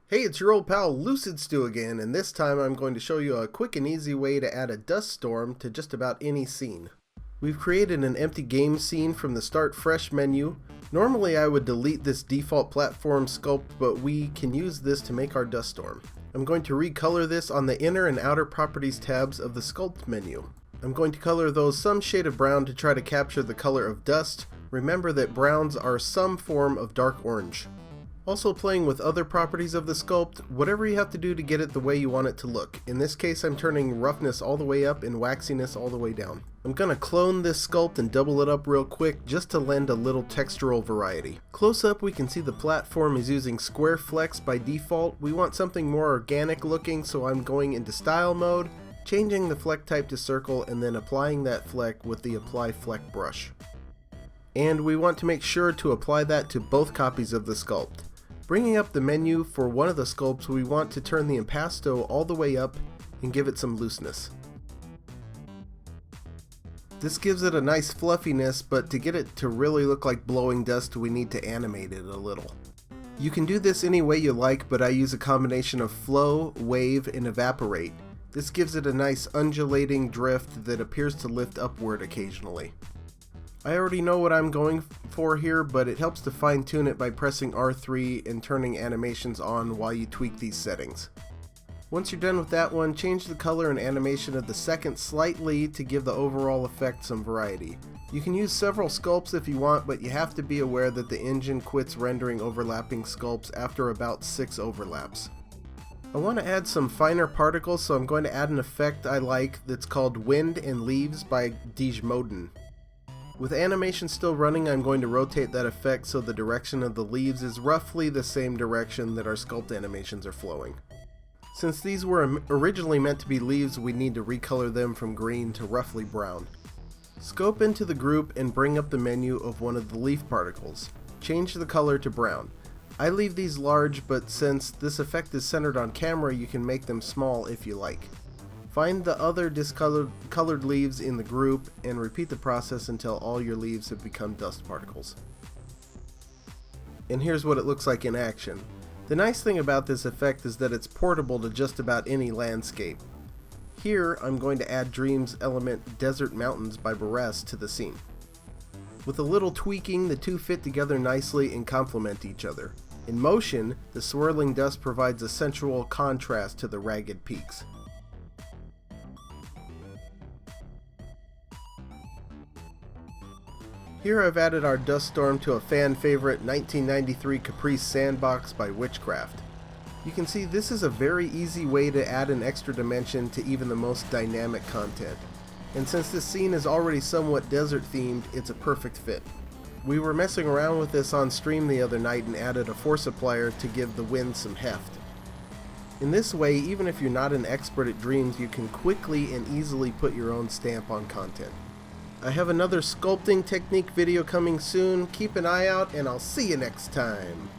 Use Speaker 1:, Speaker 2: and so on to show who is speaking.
Speaker 1: Hey, it's your old pal Lucid Stew again, and this time I'm going to show you a quick and easy way to add a dust storm to just about any scene. We've created an empty game scene from the Start Fresh menu. Normally I would delete this default platform sculpt, but we can use this to make our dust storm. I'm going to recolor this on the inner and outer properties tabs of the sculpt menu. I'm going to color those some shade of brown to try to capture the color of dust. Remember that browns are some form of dark orange. Also playing with other properties of the sculpt, whatever you have to do to get it the way you want it to look. In this case I'm turning roughness all the way up and waxiness all the way down. I'm gonna clone this sculpt and double it up real quick just to lend a little textural variety. Close up we can see the platform is using square flex by default. We want something more organic looking, so I'm going into style mode, changing the fleck type to circle, and then applying that fleck with the apply fleck brush. And we want to make sure to apply that to both copies of the sculpt. Bringing up the menu for one of the sculpts, we want to turn the impasto all the way up and give it some looseness. This gives it a nice fluffiness, but to get it to really look like blowing dust we need to animate it a little. You can do this any way you like, but I use a combination of flow, wave, and evaporate. This gives it a nice undulating drift that appears to lift upward occasionally. I already know what I'm going for here, but it helps to fine-tune it by pressing R3 and turning animations on while you tweak these settings. Once you're done with that one, change the color and animation of the second slightly to give the overall effect some variety. You can use several sculpts if you want, but you have to be aware that the engine quits rendering overlapping sculpts after about 6 overlaps. I want to add some finer particles, so I'm going to add an effect I like that's called Wind and Leaves by Dijmoden. With animation still running, I'm going to rotate that effect so the direction of the leaves is roughly the same direction that our sculpt animations are flowing. Since these were originally meant to be leaves, we need to recolor them from green to roughly brown. Scope into the group and bring up the menu of one of the leaf particles. Change the color to brown. I leave these large, but since this effect is centered on camera, you can make them small if you like. Find the other discolored leaves in the group and repeat the process until all your leaves have become dust particles. And here's what it looks like in action. The nice thing about this effect is that it's portable to just about any landscape. Here I'm going to add Dream's element Desert Mountains by Barres to the scene. With a little tweaking, the two fit together nicely and complement each other. In motion, the swirling dust provides a sensual contrast to the ragged peaks. Here I've added our dust storm to a fan favorite 1993 Caprice Sandbox by Witchcraft. You can see this is a very easy way to add an extra dimension to even the most dynamic content. And since this scene is already somewhat desert themed, it's a perfect fit. We were messing around with this on stream the other night and added a force applier to give the wind some heft. In this way, even if you're not an expert at dreams, you can quickly and easily put your own stamp on content. I have another sculpting technique video coming soon. Keep an eye out and I'll see you next time.